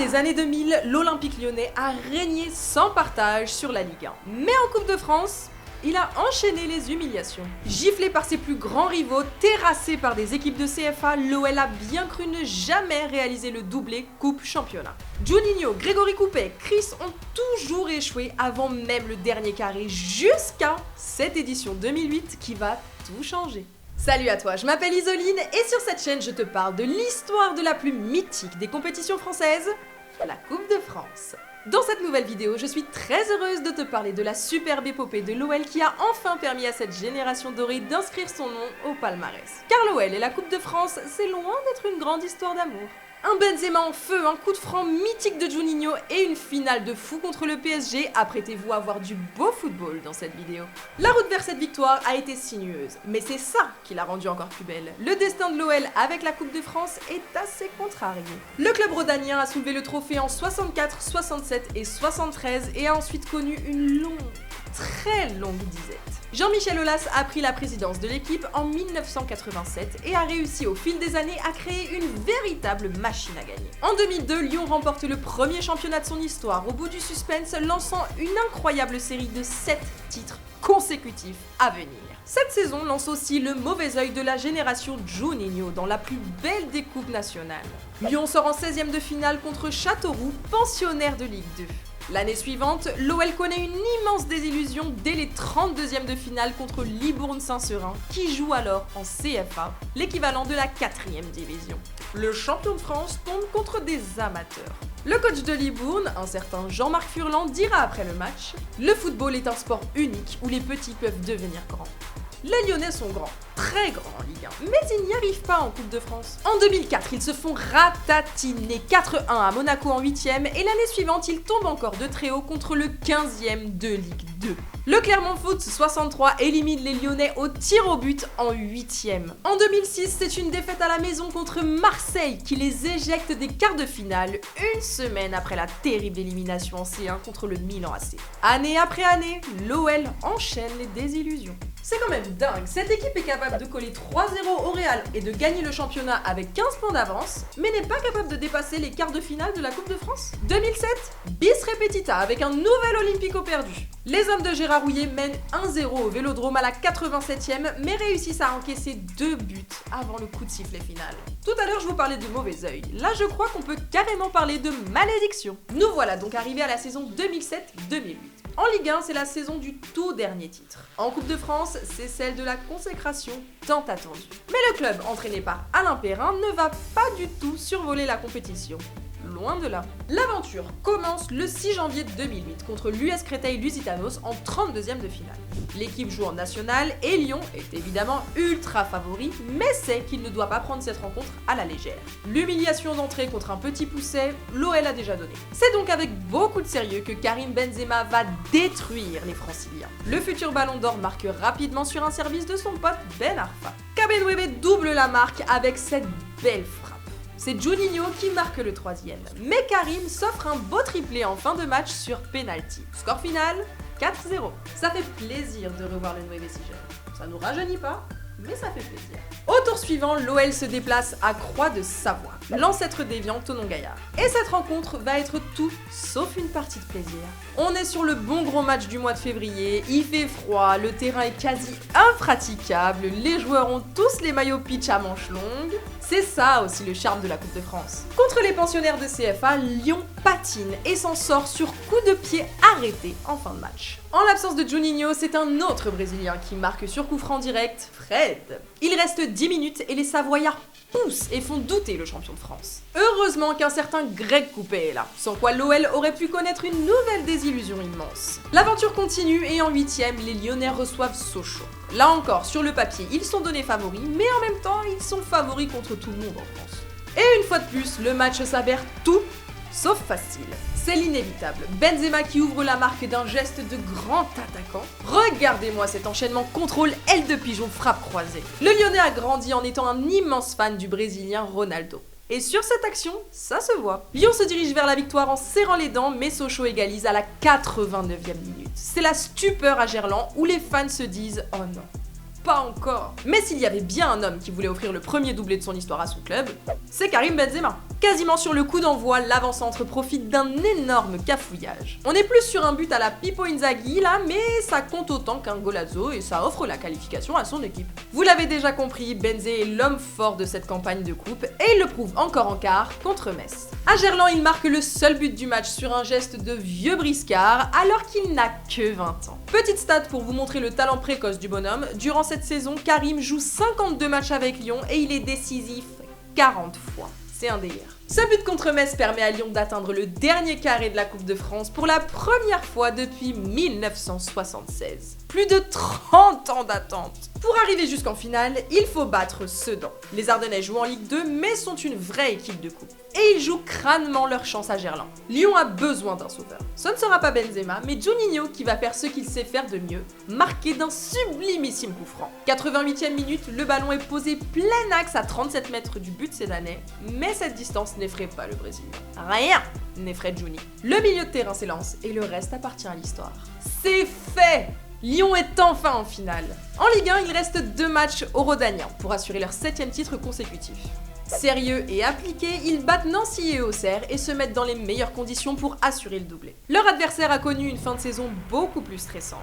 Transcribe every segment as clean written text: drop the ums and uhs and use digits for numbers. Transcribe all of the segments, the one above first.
des années 2000, l'Olympique lyonnais a régné sans partage sur la Ligue 1. Mais en Coupe de France, il a enchaîné les humiliations. Giflé par ses plus grands rivaux, terrassé par des équipes de CFA, l'OL a bien cru ne jamais réaliser le doublé Coupe-Championnat. Juninho, Grégory Coupet, Chris ont toujours échoué avant même le dernier carré, jusqu'à cette édition 2008 qui va tout changer. Salut à toi, je m'appelle Isoline et sur cette chaîne je te parle de l'histoire de la plus mythique des compétitions françaises, la Coupe de France. Dans cette nouvelle vidéo, je suis très heureuse de te parler de la superbe épopée de l'OL qui a enfin permis à cette génération dorée d'inscrire son nom au palmarès. Car l'OL et la Coupe de France, c'est loin d'être une grande histoire d'amour. Un Benzema en feu, un coup de franc mythique de Juninho et une finale de fou contre le PSG, apprêtez-vous à voir du beau football dans cette vidéo. La route vers cette victoire a été sinueuse, mais c'est ça qui l'a rendue encore plus belle. Le destin de l'OL avec la Coupe de France est assez contrarié. Le club rhodanien a soulevé le trophée en 64, 67 et 73 et a ensuite connu une longue, très longue disette. Jean-Michel Aulas a pris la présidence de l'équipe en 1987 et a réussi au fil des années à créer une véritable machine à gagner. En 2002, Lyon remporte le premier championnat de son histoire au bout du suspense, lançant une incroyable série de 7 titres consécutifs à venir. Cette saison lance aussi le mauvais œil de la génération Juninho dans la plus belle des coupes nationales. Lyon sort en 16e de finale contre Châteauroux, pensionnaire de Ligue 2. L'année suivante, l'OL connaît une immense désillusion dès les 32e de finale contre Libourne-Saint-Seurin, qui joue alors en CFA, l'équivalent de la 4e division. Le champion de France tombe contre des amateurs. Le coach de Libourne, un certain Jean-Marc Furlan, dira après le match « Le football est un sport unique où les petits peuvent devenir grands ». Les Lyonnais sont grands, très grands en Ligue 1, mais ils n'y arrivent pas en Coupe de France. En 2004, ils se font ratatiner 4-1 à Monaco en 8e et l'année suivante, ils tombent encore de très haut contre le 15e de Ligue 2. Le Clermont Foot 63 élimine les Lyonnais au tir au but en 8e. En 2006, c'est une défaite à la maison contre Marseille qui les éjecte des quarts de finale une semaine après la terrible élimination en C1 contre le Milan AC. Année après année, l'OL enchaîne les désillusions. C'est quand même dingue, cette équipe est capable de coller 3-0 au Real et de gagner le championnat avec 15 points d'avance, mais n'est pas capable de dépasser les quarts de finale de la Coupe de France. 2007, bis repetita avec un nouvel Olympico perdu. Les hommes de Gérard Houllier mènent 1-0 au Vélodrome à la 87e, mais réussissent à encaisser 2 buts avant le coup de sifflet final. Tout à l'heure, je vous parlais de mauvais œil. Là, je crois qu'on peut carrément parler de malédiction. Nous voilà donc arrivés à la saison 2007-2008. En Ligue 1, c'est la saison du tout dernier titre. En Coupe de France, c'est celle de la consécration tant attendue. Mais le club, entraîné par Alain Perrin, ne va pas du tout survoler la compétition. Loin de là. L'aventure commence le 6 janvier 2008 contre l'US Créteil-Lusitanos en 32e de finale. L'équipe joue en national et Lyon est évidemment ultra favori, mais sait qu'il ne doit pas prendre cette rencontre à la légère. L'humiliation d'entrée contre un petit pousset, l'OL a déjà donné. C'est donc avec beaucoup de sérieux que Karim Benzema va détruire les Franciliens. Le futur ballon d'or marque rapidement sur un service de son pote Ben Arfa. Kabedwebe double la marque avec cette belle frappe. C'est Juninho qui marque le 3e. Mais Karim s'offre un beau triplé en fin de match sur penalty. Score final, 4-0. Ça fait plaisir de revoir le 9 si jeune. Ça nous rajeunit pas, mais ça fait plaisir. Au tour suivant, l'OL se déplace à Croix de Savoie, l'ancêtre d'Évian Thonon-Gaillard. Et cette rencontre va être tout sauf une partie de plaisir. On est sur le bon gros match du mois de février, il fait froid, le terrain est quasi impraticable, les joueurs ont tous les maillots pitch à manches longues. C'est ça aussi le charme de la Coupe de France. Contre les pensionnaires de CFA, Lyon patine et s'en sort sur coup de pied arrêté en fin de match. En l'absence de Juninho, c'est un autre Brésilien qui marque sur coup franc direct, Fred. Il reste 10 minutes et les Savoyards poussent et font douter le champion de France. Heureusement qu'un certain Greg Coupet est là, sans quoi l'OL aurait pu connaître une nouvelle désillusion immense. L'aventure continue et en 8e, les Lyonnais reçoivent Sochaux. Là encore, sur le papier, ils sont donnés favoris, mais en même temps, ils sont favoris contre tout le monde en France. Et une fois de plus, le match s'avère tout sauf facile. C'est l'inévitable. Benzema qui ouvre la marque d'un geste de grand attaquant. Regardez-moi cet enchaînement contrôle aile de pigeon frappe croisée. Le Lyonnais a grandi en étant un immense fan du Brésilien Ronaldo. Et sur cette action, ça se voit. Lyon se dirige vers la victoire en serrant les dents, mais Sochaux égalise à la 89e minute. C'est la stupeur à Gerland où les fans se disent « Oh non ». Pas encore. Mais s'il y avait bien un homme qui voulait offrir le premier doublé de son histoire à son club, c'est Karim Benzema. Quasiment sur le coup d'envoi, l'avant-centre profite d'un énorme cafouillage. On est plus sur un but à la Pippo Inzaghi là, mais ça compte autant qu'un golazo et ça offre la qualification à son équipe. Vous l'avez déjà compris, Benzé est l'homme fort de cette campagne de coupe et il le prouve encore en quart contre Metz. À Gerland, il marque le seul but du match sur un geste de vieux briscard alors qu'il n'a que 20 ans. Petite stat pour vous montrer le talent précoce du bonhomme, durant cette saison, Karim joue 52 matchs avec Lyon et il est décisif 40 fois. C'est un délire. Ce but contre Metz permet à Lyon d'atteindre le dernier carré de la Coupe de France pour la première fois depuis 1976. Plus de 30 ans d'attente. Pour arriver jusqu'en finale, il faut battre Sedan. Les Ardennais jouent en Ligue 2 mais sont une vraie équipe de coupe. Et ils jouent crânement leur chance à Gerland. Lyon a besoin d'un sauveur. Ce ne sera pas Benzema, mais Juninho qui va faire ce qu'il sait faire de mieux, marqué d'un sublimissime coup franc. 88e minute, le ballon est posé plein axe à 37 mètres du but sédanais, mais cette distance n'effraie pas le Brésilien. Rien n'effraie Juni. Le milieu de terrain s'élance et le reste appartient à l'histoire. C'est fait! Lyon est enfin en finale. En Ligue 1, il reste 2 matchs aux Rodaniens pour assurer leur 7e titre consécutif. Sérieux et appliqués, ils battent Nancy et Auxerre et se mettent dans les meilleures conditions pour assurer le doublé. Leur adversaire a connu une fin de saison beaucoup plus stressante.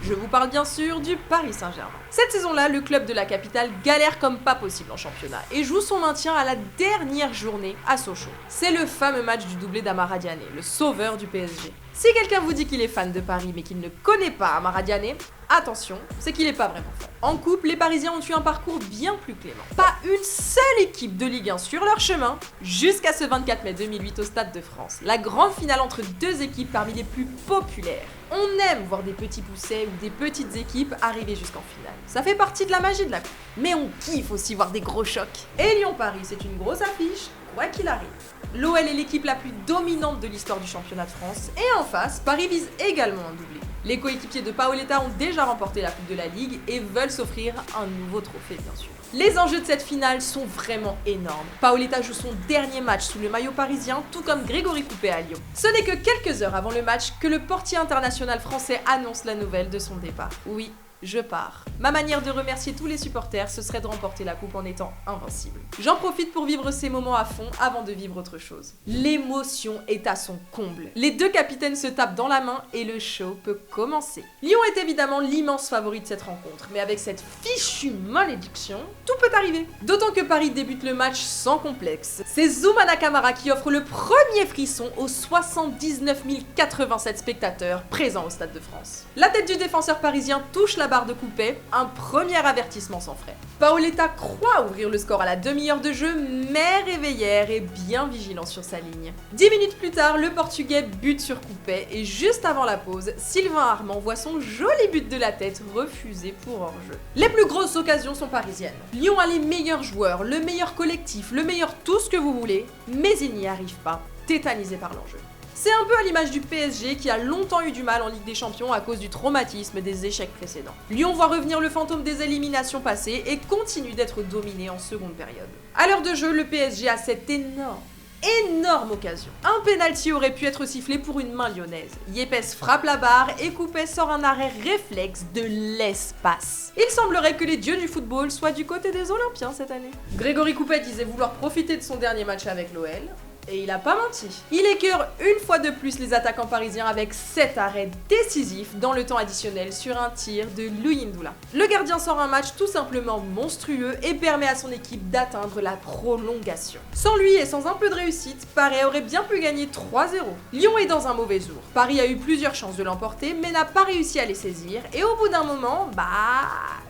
Je vous parle bien sûr du Paris Saint-Germain. Cette saison-là, le club de la capitale galère comme pas possible en championnat et joue son maintien à la dernière journée à Sochaux. C'est le fameux match du doublé d'Amara Diané, le sauveur du PSG. Si quelqu'un vous dit qu'il est fan de Paris mais qu'il ne connaît pas Amara Diané, attention, c'est qu'il n'est pas vraiment fan. En coupe, les Parisiens ont eu un parcours bien plus clément. Pas une seule équipe de Ligue 1 sur leur chemin, jusqu'à ce 24 mai 2008 au Stade de France. La grande finale entre 2 équipes parmi les plus populaires. On aime voir des petits poussets ou des petites équipes arriver jusqu'en finale. Ça fait partie de la magie de la coupe. Mais on kiffe aussi voir des gros chocs. Et Lyon-Paris, c'est une grosse affiche, quoi qu'il arrive. L'OL est l'équipe la plus dominante de l'histoire du championnat de France. Et en face, Paris vise également un doublé. Les coéquipiers de Paoletta ont déjà remporté la Coupe de la Ligue et veulent s'offrir un nouveau trophée, bien sûr. Les enjeux de cette finale sont vraiment énormes. Paoletta joue son dernier match sous le maillot parisien, tout comme Grégory Coupet à Lyon. Ce n'est que quelques heures avant le match que le portier international français annonce la nouvelle de son départ. Oui, je pars. Ma manière de remercier tous les supporters, ce serait de remporter la coupe en étant invincible. J'en profite pour vivre ces moments à fond avant de vivre autre chose. L'émotion est à son comble. Les 2 capitaines se tapent dans la main et le show peut commencer. Lyon est évidemment l'immense favori de cette rencontre, mais avec cette fichue malédiction, tout peut arriver. D'autant que Paris débute le match sans complexe. C'est Zoumana Camara qui offre le premier frisson aux 79 087 spectateurs présents au Stade de France. La tête du défenseur parisien touche la barre de Coupet, un premier avertissement sans frais. Paoletta croit ouvrir le score à la demi-heure de jeu, mais Réveillère est bien vigilant sur sa ligne. 10 minutes plus tard, le Portugais bute sur Coupet et juste avant la pause, Sylvain Armand voit son joli but de la tête refusé pour hors-jeu. Les plus grosses occasions sont parisiennes. Lyon a les meilleurs joueurs, le meilleur collectif, le meilleur tout ce que vous voulez, mais il n'y arrive pas, tétanisé par l'enjeu. C'est un peu à l'image du PSG qui a longtemps eu du mal en Ligue des Champions à cause du traumatisme des échecs précédents. Lyon voit revenir le fantôme des éliminations passées et continue d'être dominé en seconde période. À l'heure de jeu, le PSG a cette énorme occasion. Un penalty aurait pu être sifflé pour une main lyonnaise. Yepes frappe la barre et Coupet sort un arrêt réflexe de l'espace. Il semblerait que les dieux du football soient du côté des Olympiens cette année. Grégory Coupet disait vouloir profiter de son dernier match avec l'OL. Et il a pas menti. Il écœure une fois de plus les attaquants parisiens avec 7 arrêts décisifs dans le temps additionnel sur un tir de Louis Ndoula. Le gardien sort un match tout simplement monstrueux et permet à son équipe d'atteindre la prolongation. Sans lui et sans un peu de réussite, Paris aurait bien pu gagner 3-0. Lyon est dans un mauvais jour. Paris a eu plusieurs chances de l'emporter mais n'a pas réussi à les saisir et au bout d'un moment,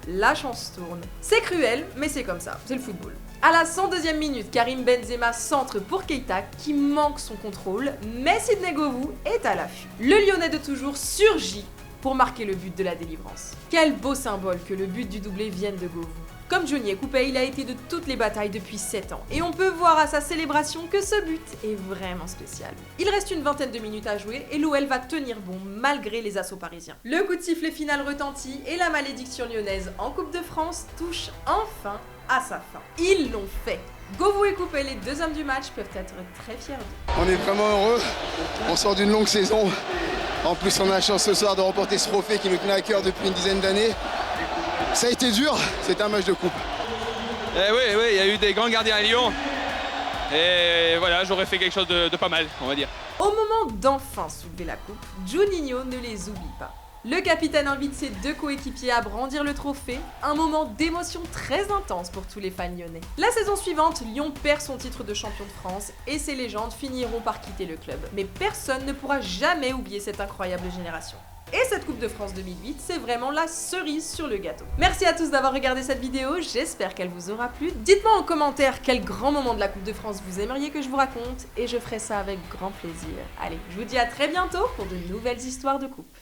la chance tourne. C'est cruel mais c'est comme ça, c'est le football. À la 102e minute, Karim Benzema centre pour Keita qui manque son contrôle, mais Sidney Govou est à l'affût. Le Lyonnais de toujours surgit pour marquer le but de la délivrance. Quel beau symbole que le but du doublé vienne de Govou. Comme Johnny et Coupet, il a été de toutes les batailles depuis 7 ans, et on peut voir à sa célébration que ce but est vraiment spécial. Il reste une vingtaine de minutes à jouer, et l'OL va tenir bon malgré les assauts parisiens. Le coup de sifflet final retentit, et la malédiction lyonnaise en Coupe de France touche enfin à sa fin. Ils l'ont fait. Govou et Coupet, les 2 hommes du match, peuvent être très fiers d'eux. On est vraiment heureux, on sort d'une longue saison. En plus, on a la chance ce soir de remporter ce trophée qui nous tenait à cœur depuis une dizaine d'années. Ça a été dur, c'était un match de coupe. Oui, il y a eu des grands gardiens à Lyon. Et voilà, j'aurais fait quelque chose de pas mal, on va dire. Au moment d'enfin soulever la coupe, Juninho ne les oublie pas. Le capitaine invite ses 2 coéquipiers à brandir le trophée, un moment d'émotion très intense pour tous les fans lyonnais. La saison suivante, Lyon perd son titre de champion de France et ses légendes finiront par quitter le club. Mais personne ne pourra jamais oublier cette incroyable génération. Et cette Coupe de France 2008, c'est vraiment la cerise sur le gâteau. Merci à tous d'avoir regardé cette vidéo, j'espère qu'elle vous aura plu. Dites-moi en commentaire quel grand moment de la Coupe de France vous aimeriez que je vous raconte, et je ferai ça avec grand plaisir. Allez, je vous dis à très bientôt pour de nouvelles histoires de coupe.